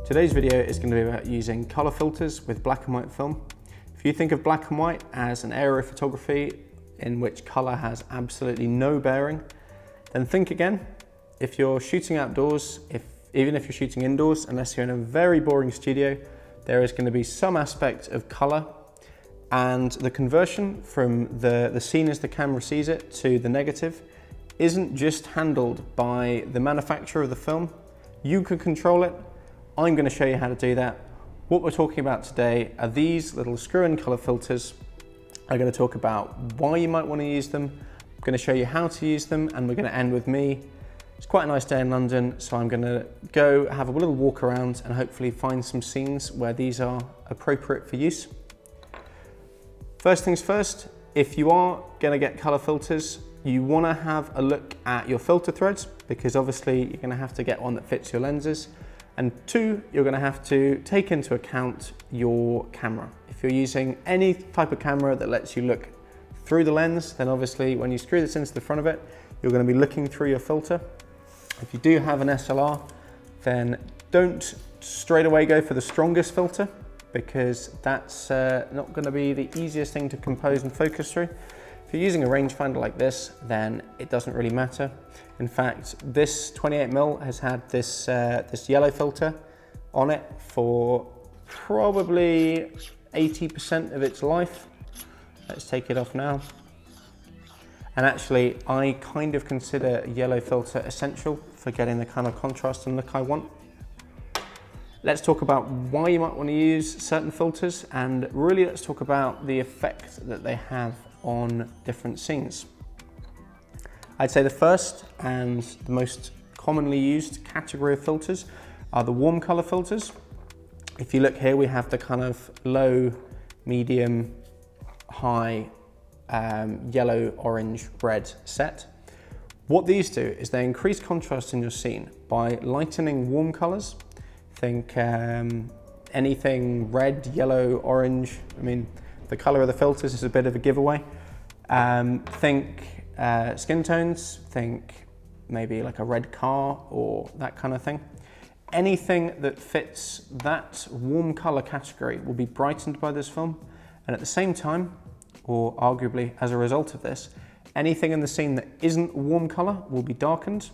Today's video is going to be about using color filters with black and white film. If you think of black and white as an area of photography in which color has absolutely no bearing, then think again. If you're shooting outdoors, even if you're shooting indoors, unless you're in a very boring studio, there is going to be some aspect of color, and the conversion from the scene as the camera sees it to the negative isn't just handled by the manufacturer of the film. You can control it. I'm going to show you how to do that. What we're talking about today are these little screw-in color filters. I'm going to talk about why you might want to use them. I'm going to show you how to use them, and we're going to end with me. It's quite a nice day in London, so I'm going to go have a little walk around and hopefully find some scenes where these are appropriate for use. First things first, if you are going to get color filters, you want to have a look at your filter threads, because obviously you're going to have to get one that fits your lenses. And two, you're going to have to take into account your camera. If you're using any type of camera that lets you look through the lens, then obviously when you screw this into the front of it, you're going to be looking through your filter. If you do have an SLR, then don't straight away go for the strongest filter, because that's not going to be the easiest thing to compose and focus through. If you're using a rangefinder like this, then it doesn't really matter. In fact, this 28mm has had this, this yellow filter on it for probably 80% of its life. Let's take it off now. And actually, I kind of consider a yellow filter essential for getting the kind of contrast and look I want. Let's talk about why you might want to use certain filters, and really let's talk about the effect that they have on different scenes. I'd say the first and the most commonly used category of filters are the warm color filters. If you look here, we have the kind of low, medium, high, yellow, orange, red set. What these do is they increase contrast in your scene by lightening warm colors. Think anything red, yellow, orange. I mean, the color of the filters is a bit of a giveaway. Think skin tones, think maybe like a red car or that kind of thing. Anything that fits that warm color category will be brightened by this film, and at the same time, or arguably as a result of this, anything in the scene that isn't warm color will be darkened.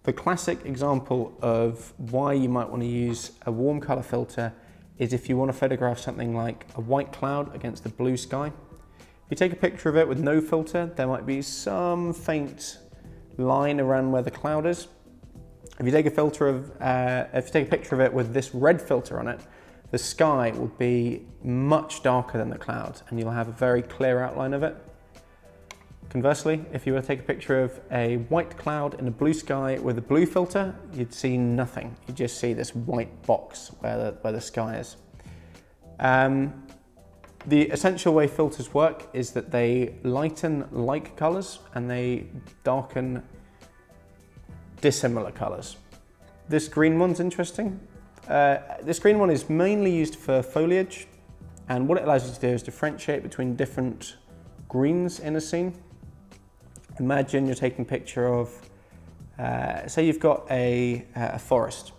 The classic example of why you might want to use a warm color filter is if you want to photograph something like a white cloud against a blue sky. If you take a picture of it with no filter, there might be some faint line around where the cloud is. If you take a picture of it with this red filter on it, the sky will be much darker than the cloud, and you'll have a very clear outline of it. Conversely, if you were to take a picture of a white cloud in a blue sky with a blue filter, you'd see nothing. You'd just see this white box where the sky is. The essential way filters work is that they lighten like colors and they darken dissimilar colors. This green one's interesting. This green one is mainly used for foliage, and what it allows you to do is differentiate between different greens in a scene. Imagine you're taking a picture of, say you've got a forest,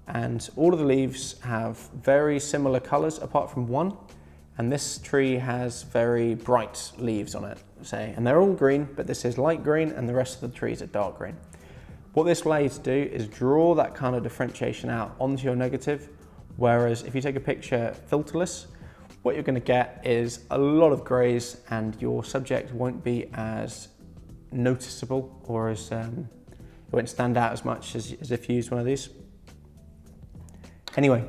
and all of the leaves have very similar colors apart from one, and this tree has very bright leaves on it, say, and they're all green, but this is light green and the rest of the trees are dark green. What this allows you to do is draw that kind of differentiation out onto your negative, whereas if you take a picture filterless, what you're going to get is a lot of grays, and your subject won't be as noticeable, or as it won't stand out as much as if you used one of these. Anyway,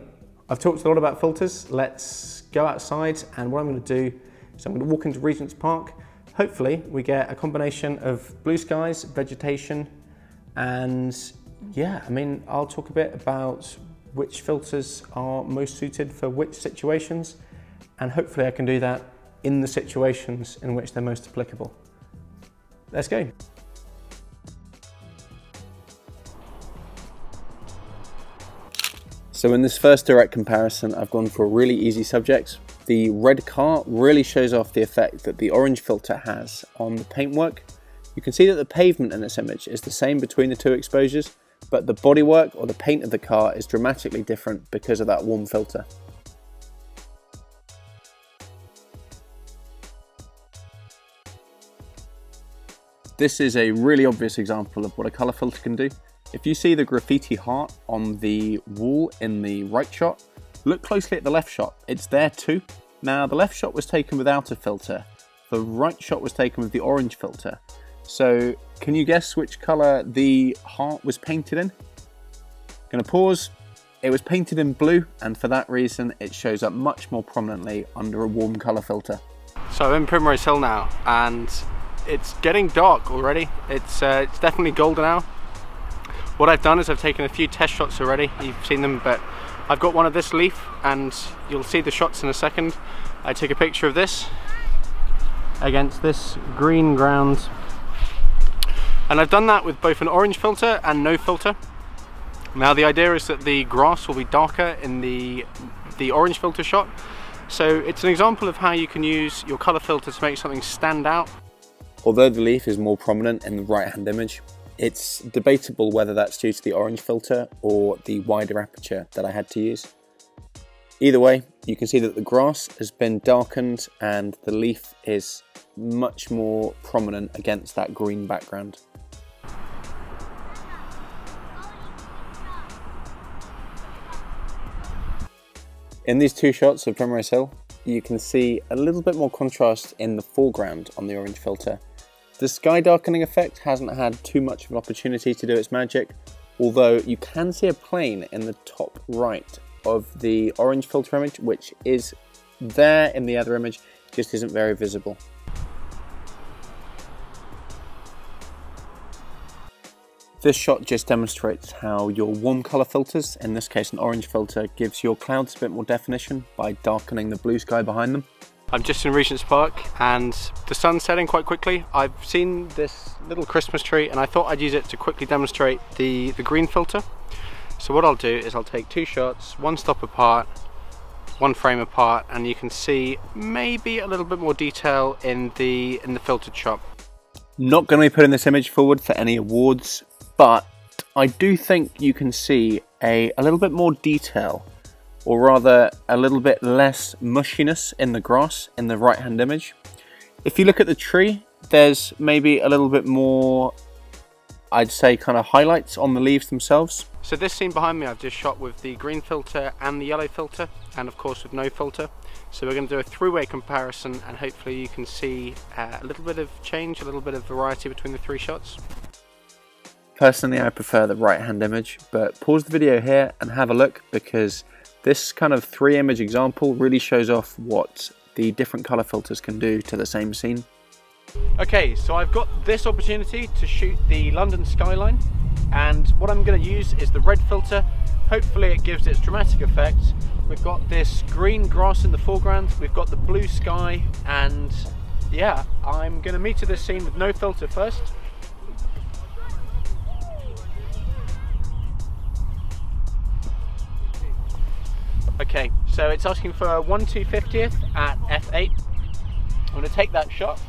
I've talked a lot about filters. Let's go outside, and what I'm going to do is I'm going to walk into Regent's Park. Hopefully we get a combination of blue skies, vegetation, and yeah, I mean, I'll talk a bit about which filters are most suited for which situations, and hopefully I can do that in the situations in which they're most applicable. Let's go. So in this first direct comparison, I've gone for a really easy subject. The red car really shows off the effect that the orange filter has on the paintwork. You can see that the pavement in this image is the same between the two exposures, but the bodywork or the paint of the car is dramatically different because of that warm filter. This is a really obvious example of what a colour filter can do. If you see the graffiti heart on the wall in the right shot, look closely at the left shot. It's there too. Now, the left shot was taken without a filter. The right shot was taken with the orange filter. So, can you guess which colour the heart was painted in? Gonna pause. It was painted in blue, and for that reason, it shows up much more prominently under a warm colour filter. So I'm in Primrose Hill now, and it's getting dark already. It's definitely golden now. What I've done is I've taken a few test shots already. You've seen them, but I've got one of this leaf, and you'll see the shots in a second. I took a picture of this against this green ground, and I've done that with both an orange filter and no filter. Now the idea is that the grass will be darker in the orange filter shot, so it's an example of how you can use your color filter to make something stand out. Although the leaf is more prominent in the right hand image, it's debatable whether that's due to the orange filter or the wider aperture that I had to use. Either way, you can see that the grass has been darkened and the leaf is much more prominent against that green background. In these two shots of Primrose Hill, you can see a little bit more contrast in the foreground on the orange filter. The sky darkening effect hasn't had too much of an opportunity to do its magic, although you can see a plane in the top right of the orange filter image, which is there in the other image, just isn't very visible. This shot just demonstrates how your warm colour filters, in this case an orange filter, gives your clouds a bit more definition by darkening the blue sky behind them. I'm just in Regent's Park and the sun's setting quite quickly. I've seen this little Christmas tree and I thought I'd use it to quickly demonstrate the green filter. So what I'll do is I'll take two shots, one stop apart, one frame apart, and you can see maybe a little bit more detail in the filtered shot. Not going to be putting this image forward for any awards, but I do think you can see a little bit more detail, or rather a little bit less mushiness in the grass in the right hand image. If you look at the tree, there's maybe a little bit more, I'd say, kind of highlights on the leaves themselves. So this scene behind me I've just shot with the green filter and the yellow filter, and of course with no filter. So we're going to do a three-way comparison and hopefully you can see a little bit of change, a little bit of variety between the three shots. Personally, I prefer the right hand image, but pause the video here and have a look, because this kind of three image example really shows off what the different color filters can do to the same scene. Okay, so I've got this opportunity to shoot the London skyline, and what I'm going to use is the red filter. Hopefully it gives its dramatic effect. We've got this green grass in the foreground, we've got the blue sky, and yeah, I'm going to meter this scene with no filter first. Okay, so it's asking for 1/250th at f8. I'm going to take that shot.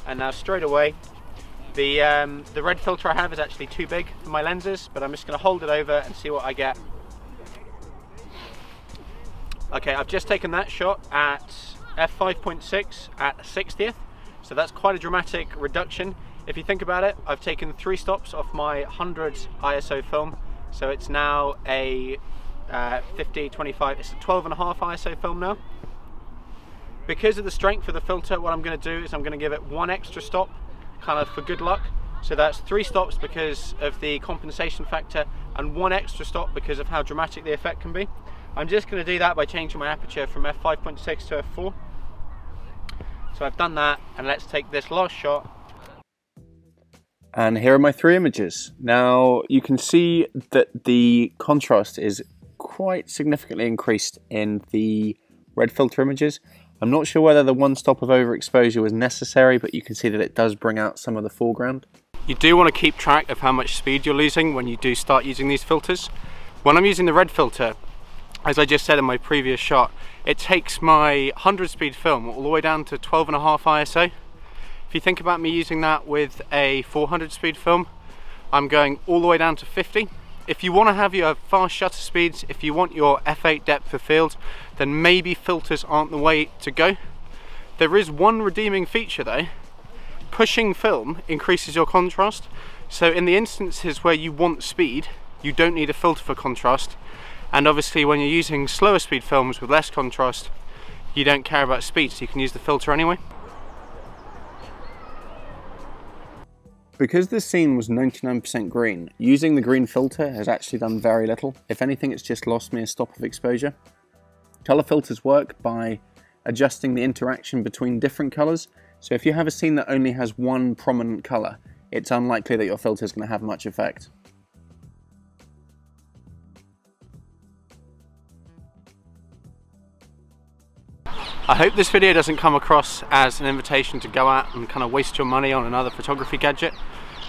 And now straight away, the red filter I have is actually too big for my lenses, but I'm just going to hold it over and see what I get. Okay, I've just taken that shot at f5.6 at 60th, so that's quite a dramatic reduction. If you think about it, I've taken 3 stops off my 100 ISO film, so it's now a 50/25, it's a 12.5 ISO film now. Because of the strength of the filter, what I'm going to do is I'm going to give it 1 extra stop, kind of for good luck. So that's 3 stops because of the compensation factor, and 1 extra stop because of how dramatic the effect can be. I'm just going to do that by changing my aperture from f5.6 to f4. So I've done that, and let's take this last shot. And here are my 3 images. Now you can see that the contrast is quite significantly increased in the red filter images. I'm not sure whether the 1 stop of overexposure was necessary, but you can see that it does bring out some of the foreground. You do want to keep track of how much speed you're losing when you do start using these filters. When I'm using the red filter, as I just said in my previous shot, it takes my 100 speed film all the way down to 12.5 ISO. If you think about me using that with a 400 speed film, I'm going all the way down to 50. If you want to have your fast shutter speeds, if you want your f8 depth of field, then maybe filters aren't the way to go. There is one redeeming feature though. Pushing film increases your contrast. So in the instances where you want speed, you don't need a filter for contrast. And obviously when you're using slower speed films with less contrast, you don't care about speed, so you can use the filter anyway. Because this scene was 99% green, using the green filter has actually done very little. If anything, it's just lost me a stop of exposure. Color filters work by adjusting the interaction between different colors. So if you have a scene that only has one prominent color, it's unlikely that your filter is going to have much effect. I hope this video doesn't come across as an invitation to go out and kind of waste your money on another photography gadget.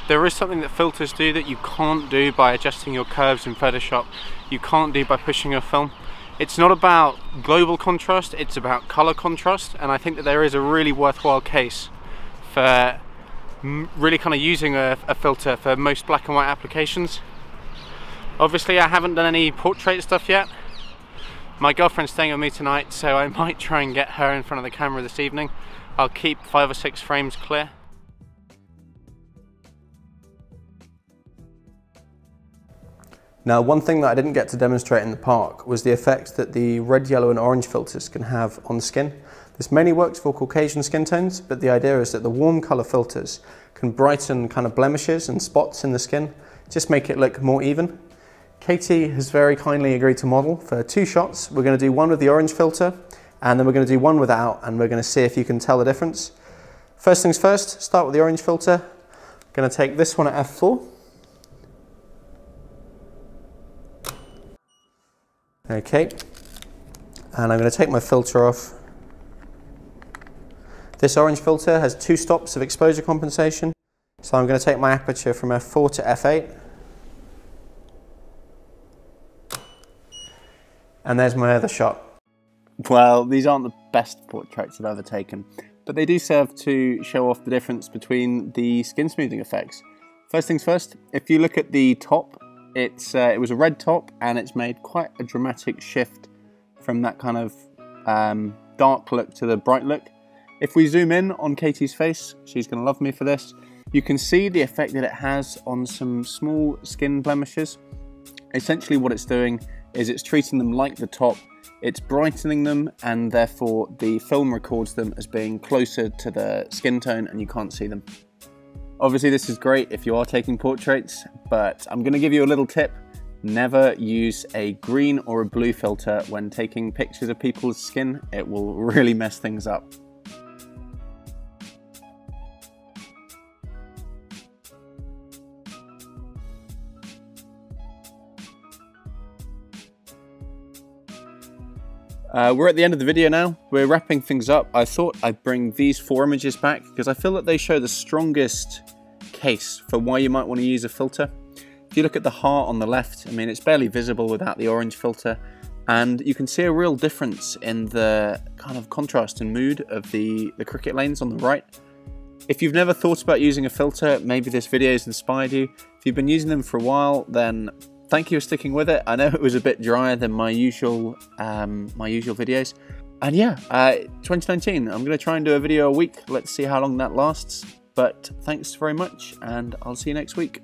There is something that filters do that you can't do by adjusting your curves in Photoshop. You can't do by pushing your film. It's not about global contrast, it's about color contrast, and I think that there is a really worthwhile case for really kind of using a filter for most black and white applications. Obviously I haven't done any portrait stuff yet. My girlfriend's staying with me tonight, so I might try and get her in front of the camera this evening. I'll keep 5 or 6 frames clear. Now, one thing that I didn't get to demonstrate in the park was the effect that the red, yellow and orange filters can have on the skin. This mainly works for Caucasian skin tones, but the idea is that the warm colour filters can brighten kind of blemishes and spots in the skin, just make it look more even. Katie has very kindly agreed to model for 2 shots. We're going to do one with the orange filter, and then we're going to do one without, and we're going to see if you can tell the difference. First things first, start with the orange filter. I'm going to take this one at f4. Okay, and I'm going to take my filter off. This orange filter has 2 stops of exposure compensation, so I'm going to take my aperture from f4 to f8. And there's my other shot. Well, these aren't the best portraits I've ever taken, but they do serve to show off the difference between the skin smoothing effects. First things first, if you look at the top, it was a red top, and it's made quite a dramatic shift from that kind of dark look to the bright look. If we zoom in on Katie's face, she's going to love me for this, you can see the effect that it has on some small skin blemishes. Essentially what it's doing is it's treating them like the top, it's brightening them, and therefore the film records them as being closer to the skin tone and you can't see them. Obviously this is great if you are taking portraits, but I'm going to give you a little tip. Never use a green or a blue filter when taking pictures of people's skin. It will really mess things up. We're at the end of the video now. We're wrapping things up. I thought I'd bring these 4 images back because I feel that they show the strongest case for why you might want to use a filter. If you look at the heart on the left, I mean, it's barely visible without the orange filter, and you can see a real difference in the kind of contrast and mood of the cricket lanes on the right. If you've never thought about using a filter, maybe this video has inspired you. If you've been using them for a while, then thank you for sticking with it. I know it was a bit drier than my usual videos. And yeah, 2019, I'm going to try and do a video a week. Let's see how long that lasts. But thanks very much, and I'll see you next week.